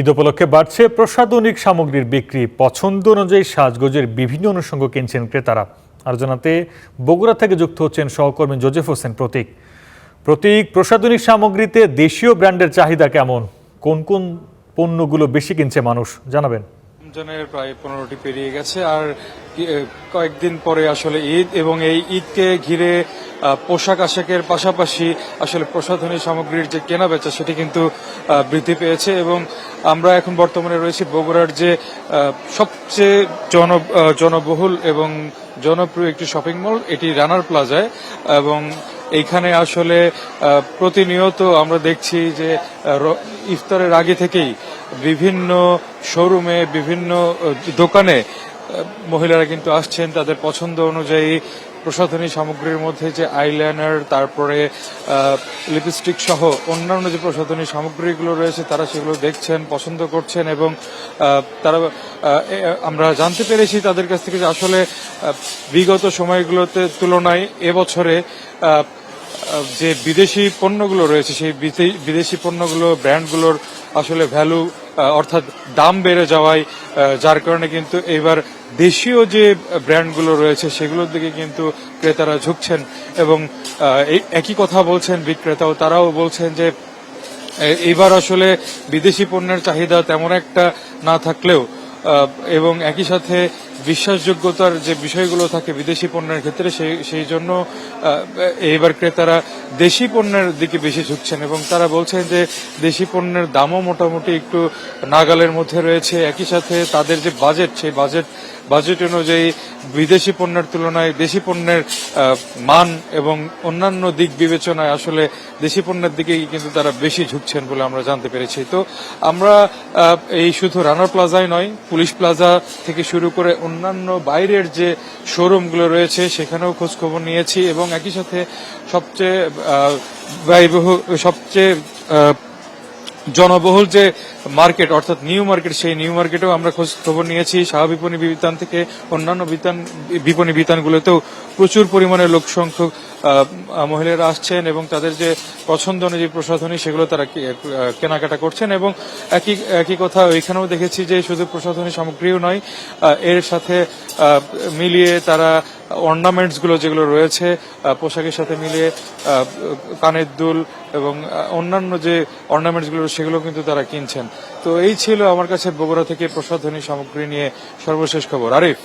ঈদ উপলক্ষে বাড়ছে প্রসাধনিক সামগ্রীর বিক্রি। পছন্দ অনুযায়ী সাজগোজের বিভিন্ন অনুষঙ্গ কিনছেন ক্রেতারা। আর জানাতে বগুড়া থেকে যুক্ত হচ্ছেন সহকর্মী জোজেফ হোসেন প্রতীক। প্রসাধনিক সামগ্রীতে দেশীয় ব্র্যান্ডের চাহিদা কেমন, কোন কোন পণ্যগুলো বেশি কিনছে মানুষ, জানাবেন। রমজানের প্রায় 15টি পেরিয়ে গেছে, আর কয়েকদিন পরে আসলে ঈদ, এবং এই ঈদকে ঘিরে পোশাক আশাকের পাশাপাশি আসলে প্রসাধনী সামগ্রীর যে কেনা বেচা সেটি কিন্তু বৃদ্ধি পেয়েছে। এবং আমরা এখন বর্তমানে রয়েছি বগুড়ার যে সবচেয়ে জনবহুল এবং জনপ্রিয় একটি শপিং মল, এটি রানার প্লাজায়। এবং এইখানে আসলে প্রতিনিয়ত আমরা দেখছি যে ইফতারের আগে থেকেই বিভিন্ন শোরুমে, বিভিন্ন দোকানে মহিলারা কিন্তু আসছেন তাদের পছন্দ অনুযায়ী প্রসাধনী সামগ্রীর মধ্যে যে আইলাইনার, তারপরে লিপস্টিক সহ অন্যান্য যে প্রসাধনী সামগ্রীগুলো রয়েছে তারা সেগুলো দেখছেন, পছন্দ করছেন। এবং তারা আমরা জানতে পেরেছি তাদের কাছ থেকে যে আসলে বিগত সময়গুলোতে তুলনায় এবছরে যে বিদেশি পণ্যগুলো রয়েছে সেই বিদেশি পণ্যগুলো, ব্র্যান্ডগুলোর আসলে ভ্যালু অর্থাৎ দাম বেড়ে যাওয়ায় যার কারণে কিন্তু এবার দেশীয় যে ব্র্যান্ডগুলো রয়েছে সেগুলোর দিকে কিন্তু ক্রেতারা ঝুঁকছেন। এবং একই কথা বলছেন বিক্রেতাও, তারাও বলছেন যে এবার আসলে বিদেশি পণ্যের চাহিদা তেমন একটা না থাকলেও এবং একই সাথে বিশ্বাসযোগ্যতার যে বিষয়গুলো থাকে বিদেশি পণ্যের ক্ষেত্রে সেই জন্য এইবার ক্রেতারা দেশি পণ্যের দিকে বেশি ঝুঁকছেন। এবং তারা বলছেন যে দেশি পণ্যের দামও মোটামুটি একটু নাগালের মধ্যে রয়েছে। একই সাথে তাদের যে বাজেট, সেই বাজেট অনুযায়ী বিদেশি পণ্যের তুলনায় দেশি পণ্যের মান এবং অন্যান্য দিক বিবেচনায় আসলে দেশি পণ্যের দিকেই কিন্তু তারা বেশি ঝুঁকছেন বলে আমরা জানতে পেরেছি। তো আমরা এই শুধু রানার প্লাজায় নয়, পুলিশ প্লাজা থেকে শুরু করে অন্যান্য বাইরের যে শোরুমগুলো রয়েছে সেখানেও খোঁজ খবর নিয়েছি। এবং একই সাথে সবচেয়ে জনবহুল যে মার্কেট অর্থাৎ নিউ মার্কেট, সেই নিউ মার্কেটেও আমরা খোঁজ খবর নিয়েছি। বিপণী বিতান থেকে অন্যান্য বিপণী বিতানগুলোতেও প্রচুর পরিমাণে লোক সংখ্যক মহিলারা আসছেন এবং তাদের যে পছন্দ অনুযায়ী প্রসাধনী সেগুলো তারা কেনাকাটা করছেন। এবং একই কথা ওইখানেও দেখেছি যে শুধু প্রসাধনী সামগ্রীও নয়, এর সাথে মিলিয়ে তারা অর্নামেন্টস গুলো যেগুলো রয়েছে পোশাকের সাথে মিলিয়ে কানের দুল এবং অন্যান্য যে অর্নামেন্টস গুলো সেগুলো কিন্তু তারা কিনছেন। তো এই ছিল আমার কাছে বগুড়া থেকে প্রসাধনী সামগ্রী নিয়ে সর্বশেষ খবর। আরিফ।